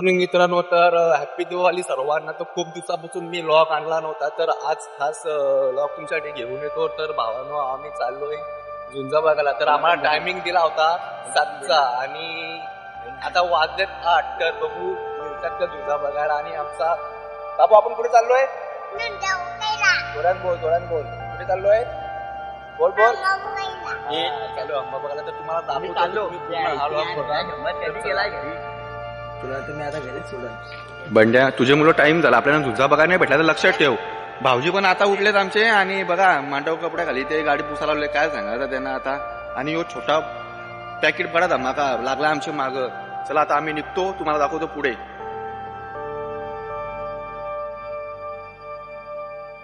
Morning मित्रांनो, तर happy Diwali सर्वांना. तर खूप दिवसापासून मी लॉग आणला नव्हता, तर आज खास लॉग तुमच्यासाठी घेऊन येतो. तर भावानो, आम्ही चाललोय झुंजा बघायला. तर आम्हाला टायमिंग दिला होता 7चा आणि आता वाजलेत 8. तर बघू मिळतात का झुंजा बघायला. आणि आमचा बाबू, आपण कुठे चाललोय? जोरात बोल, जोरात बोल. कुठे चाललोय? बोल बोल. चालू अंबा बघायला. तर तुम्हाला दाखवतो तुला. तुम्ही आता घरीच सोडा. बंड्या, तुझे मुलं टाइम झाला, आपल्याला झुंजा बघायला नाही भेटला तर लक्षात ठेव. भाऊजी पण आता उठलेत आमचे. आणि बघा मांडव कपडे खाली ते गाडी पुसायला लावले. काय सांगायचं त्यांना आता. आणि यो छोटा पॅकेट बडा धमाका लागला आमच्या माग. चला आता आम्ही निघतो, तुम्हाला दाखवतो पुढे.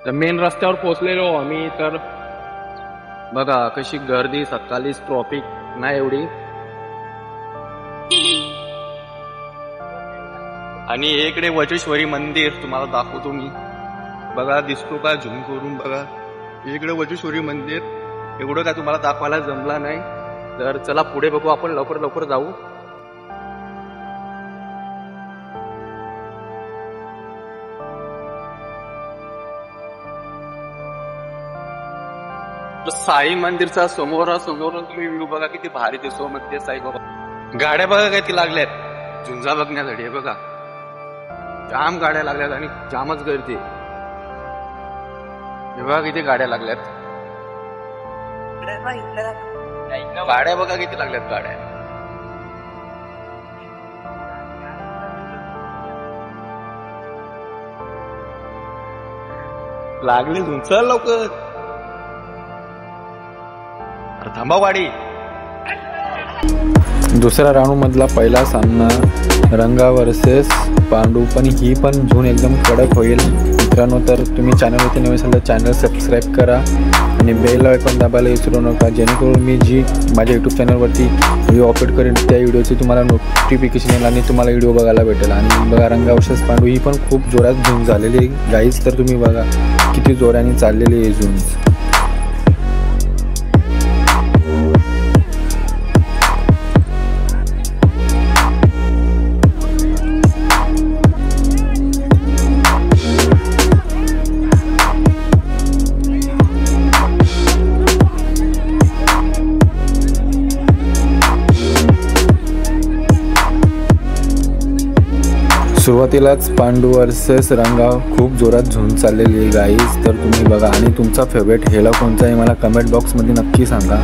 तर मेन रस्त्यावर पोहोचलेलो आम्ही. तर बघा कशी गर्दी, सकाळीच ट्रॉफिक नाही एवढी. आणि इकडे वज्रेश्वरी मंदिर तुम्हाला दाखवतो मी. बघा दिसतो का झूम करून बघा. इकडे वज्रेश्वरी मंदिर. एवढं काय तुम्हाला दाखवायला जमला नाही. तर चला पुढे बघू आपण, लवकर लवकर जाऊ. साई मंदिरचा समोरासमोर तुम्ही व्ह्यू बघा, किती भारी दिसतो मध्ये साईबाबा. गाड्या बघा किती लागल्यात झुंजा बघण्यासाठी. हे बघा जाम गाड्या लागल्यात आणि जामच गर्दी. हे बघा किती गाड्या लागल्यात. गाड्या बघा किती लागल्यात गाड्या. लागले झुंचा लवकर. थांबा वाडी. दुसऱ्या राऊंड मधला पहिला सामना रंगा वर्सेस पांडू. पण ही पण झून एकदम कडक होईल मित्रांनो. तर तुम्ही चॅनलवरती नवीन असाल तर चॅनल सबस्क्राईब करा आणि बेल आयकॉन दाबायला विसरू नका, जेणेकरून मी जी माझ्या यूट्यूब चॅनलवरती व्हिडिओ अपलोड करेन त्या व्हिडिओची तुम्हाला नोटिफिकेशन येईल आणि तुम्हाला व्हिडिओ बघायला भेटेल. आणि बघा रंगा वर्सेस पांडू ही पण खूप जोरात झून झालेली गाईज. तर तुम्ही बघा किती जोराने चाललेली आहे झून. सुरुवातीलाच पांडू वर्सेस रंगा खूप जोरात झून चाललेली आहे गाईज. तर तुम्ही बघा. आणि तुमचा फेवरेट हेला कोणता आहे मला कमेंट बॉक्समध्ये नक्की सांगा.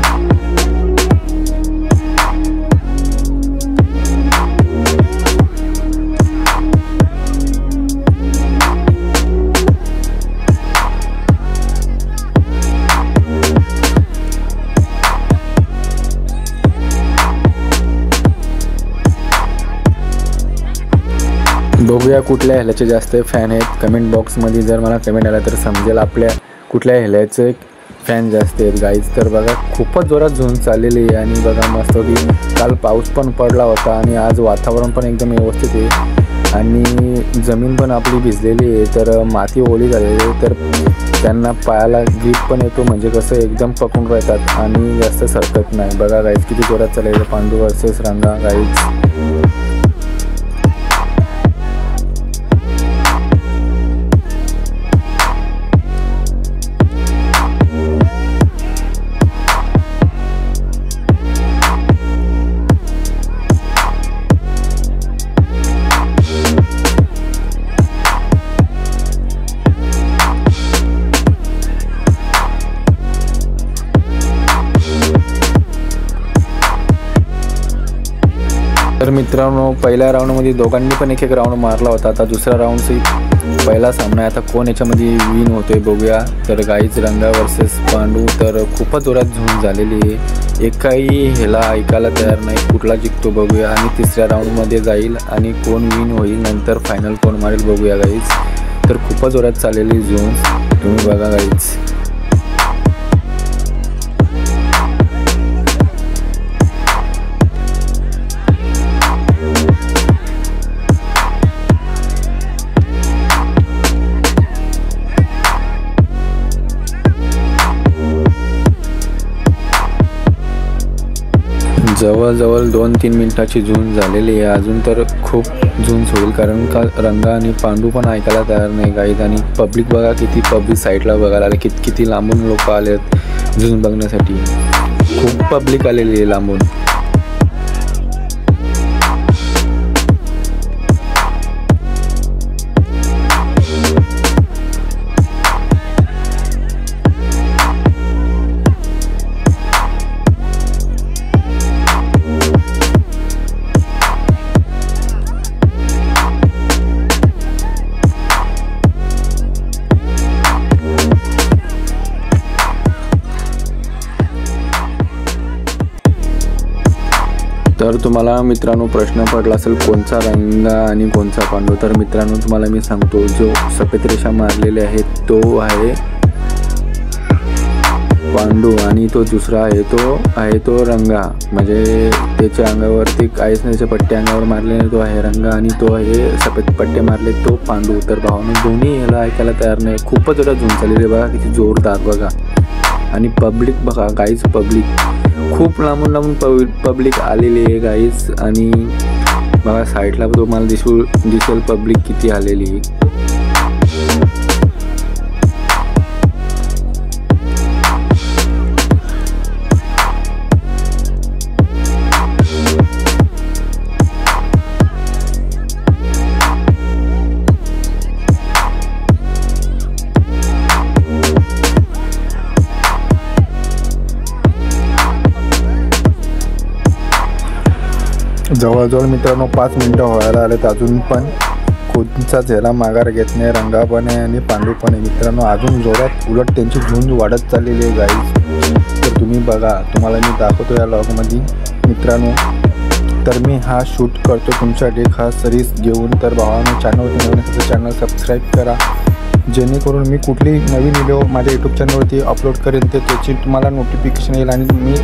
बघूया कुठल्या ह्याल्याचे जास्त फॅन आहेत कमेंट बॉक्समध्ये. जर मला कमेंट आला तर समजेल आपल्या कुठल्या ह्याल्याचे फॅन जास्त आहेत गाईज. तर बघा खूपच जोरात झून चाललेली आहे. आणि बघा मस्त की काल पाऊस पण पडला होता आणि आज वातावरण पण एकदम व्यवस्थित आहे. आणि जमीन पण आपली भिजलेली आहे, तर माती ओली झालेली आहे. तर त्यांना पायाला ग्रीप पण येतो, म्हणजे कसं एकदम पकडून राहतात आणि जास्त सरकत नाही. बघा गाईज किती जोरात चाललेलं पांडू वर्सेस रंगा गाईज. तर मित्रांनो पहिल्या राऊंडमध्ये दोघांनी पण एक राऊंड मारला होता. आता दुसऱ्या राऊंडचा पहिला सामना आहे. आता कोण याच्यामध्ये विन होतोय बघूया. तर गाईज रंगा वर्सेस पांडू. तर खूपच जोरात झून झालेली आहे. एकाही ह्याला ऐकायला तयार नाही, कुठला जिंकतो बघूया. आणि तिसऱ्या राऊंडमध्ये जाईल आणि कोण विन होईल, नंतर फायनल कोण मारेल बघूया गाईज. तर खूपच जोरात चाललेली झून तुम्ही बघा गाईज. जवळजवळ 2-3 मिनिटाची झुंज झालेली आहे. अजून तर खूप झुंज होईल कारण का रंगा आणि पांडू पण ऐकायला तयार नाही गाईज. आणि पब्लिक बघा किती पब्लिक साईडला बघायला आले, किती लांबून लोक आले आहेत झुंज बघण्यासाठी. खूप पब्लिक आलेली आहे लांबून. तर तुम्हाला मित्रांनो प्रश्न पडला असेल कोणचा रंगा आणि कोणचा पांडू. तर मित्रांनो तुम्हाला मी सांगतो, जो सफेद रेषा मारलेले आहेत तो आहे पांडू आणि तो दुसरा आहे तो रंगा. म्हणजे त्याच्या अंगावरती काहीच नाही, त्याच्या पट्टे अंगावर मारलेले तो आहे रंगा आणि तो आहे सफेद पट्टे मारले तो पांडू. तर भावानं दोन्ही याला ऐकायला तयार नाही. खूपच जोरात झुंज चाललेली बघा, किती जोरदार बघा. आणि पब्लिक बघा गाईज, पब्लिक खूप लांबून पब्लिक आलेली आहे गाईज. आणि बघा साईडला तुम्हाला दिसेल पब्लिक किती आलेली आहे. जवळजवळ मित्रांनो 5 मिनटं व्हायला आलेत. अजून पण कोणताच ह्याला माघार घेत नाही. रंगा पण आहे आणि पांडू पण आहे मित्रांनो. अजून जोरात उलट त्यांची झुंज वाढत चाललेली आहे गाईज. तर तुम्ही बघा, तुम्हाला मी दाखवतो या व्लॉगमध्ये मित्रांनो. तर मी हा शूट करतो तुमच्यासाठी खास रीस घेऊन. तर भावानं चॅनलवरती नवीन असेल तर चॅनल सबस्क्राईब करा, जेणेकरून मी कुठली नवीन व्हिडिओ माझ्या यूट्यूब चॅनलवरती अपलोड करेन तर त्याची तुम्हाला नोटिफिकेशन येईल. आणि मी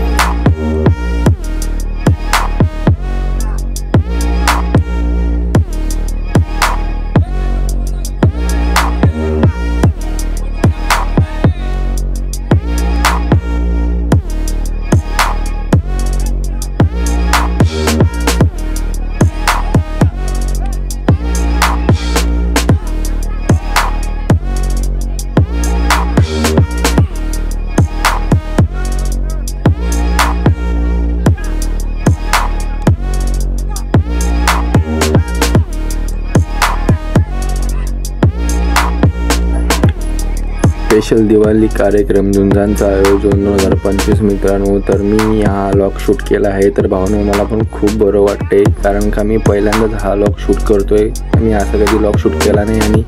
स्पेशल दिवाळी कार्यक्रम झुंजांचं आयोजन 2025 मित्रांनो. तर मी हा व्लॉग शूट केला आहे. तर भावांनो मला पण खूप बरं वाटते कारण का मी पहिल्यांदाच हा व्लॉग शूट करतोय. मी असं कधी व्लॉग शूट केला नाही आणि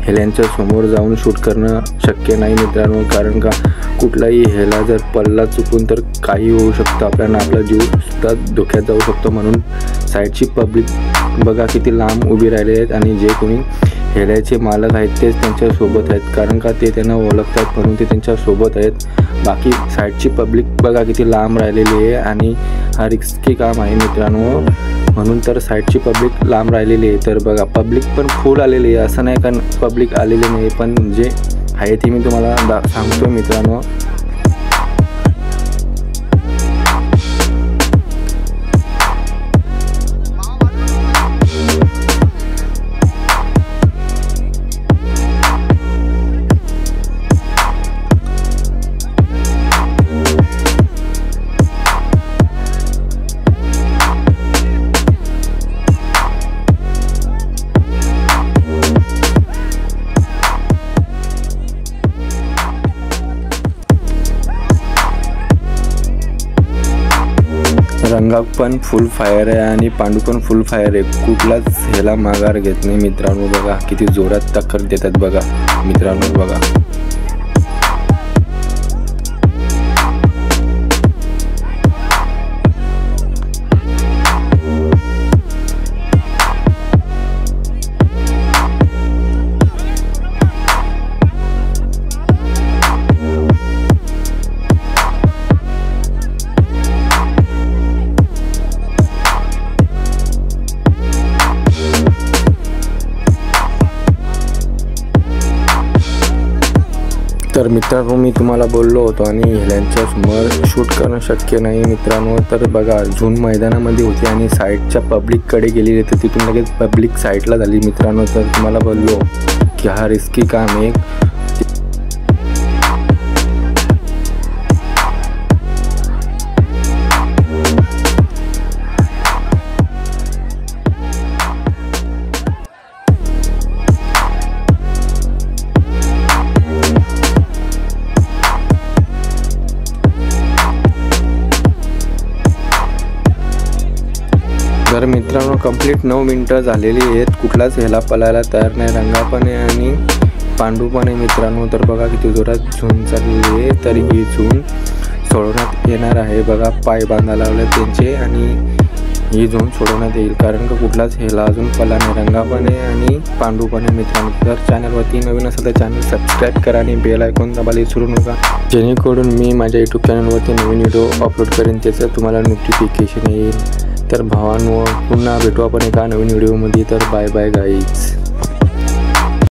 हेल्यांच्या समोर जाऊन शूट करणं शक्य नाही मित्रांनो. कारण का कुठलाही हेला जर पल्ला चुकून तर काही होऊ शकतं, आपला जीवसुद्धा धोक्यात जाऊ शकतो. म्हणून साईडची पब्लिक बघा किती लांब उभी राहिली आहेत आणि जे कोणी हेल्याचे मालक आहेत तेच त्यांच्यासोबत आहेत कारण का ते त्यांना ओळखतात म्हणून ते त्यांच्यासोबत आहेत. बाकी साईडची पब्लिक बघा किती लांब राहिलेली आहे आणि हा रिस्की काम आहे मित्रांनो. म्हणून तर साईडची पब्लिक लांब राहिलेली आहे. तर बघा पब्लिक पण फुल आलेली आहे, असं नाही का पब्लिक आलेली नाही, पण जे आहे ते मी तुम्हाला सांगतो मित्रांनो. रंगा पण फुल फायर आहे आणि पांडू पण फुल फायर आहे. कुठलाच ह्याला माघार घेत नाही मित्रांनो. बघा किती जोरात टक्कर देतात बघा मित्रांनो. बघा तर मित्रांनो मी तुम्हाला बोललो होतो आणि हेल्यांच्या समोर शूट करणं शक्य नाही मित्रांनो. तर बघा झून मैदानामध्ये होती आणि साईडच्या पब्लिककडे गेलेली तर तिथून लगेच पब्लिक साईडला झाली मित्रांनो. तर तुम्हाला बोललो की हा रिस्की काम आहे. तर मित्रांनो कंप्लीट 9 मिनटं झालेली आहेत. कुठलाच ह्याला पळायला तयार नाही. रंगापणे आणि पांडूपणे मित्रांनो. तर बघा किती जोरात झून चाललेली आहे. तरी ही झून सोडवण्यात येणार आहे. बघा पाय बांधायला लावले त्यांचे आणि ही झून सोडवण्यात येईल कारण का कुठलाच ह्याला अजून पळा नाही. रंगापणे आणि पांडूपणे मित्रांनो. जर चॅनलवरती नवीन असेल तर चॅनल सबस्क्राईब करा आणि बेल आयकॉन दाबायला विसरू नका जेणेकरून मी माझ्या यूट्यूब चॅनलवरती नवीन व्हिडिओ अपलोड करेन त्याचं तुम्हाला नोटिफिकेशन येईल. तर भावांनो पुन्हा भेटू आपण एका नवीन व्हिडिओमध्ये. तर बाय बाय गाईज.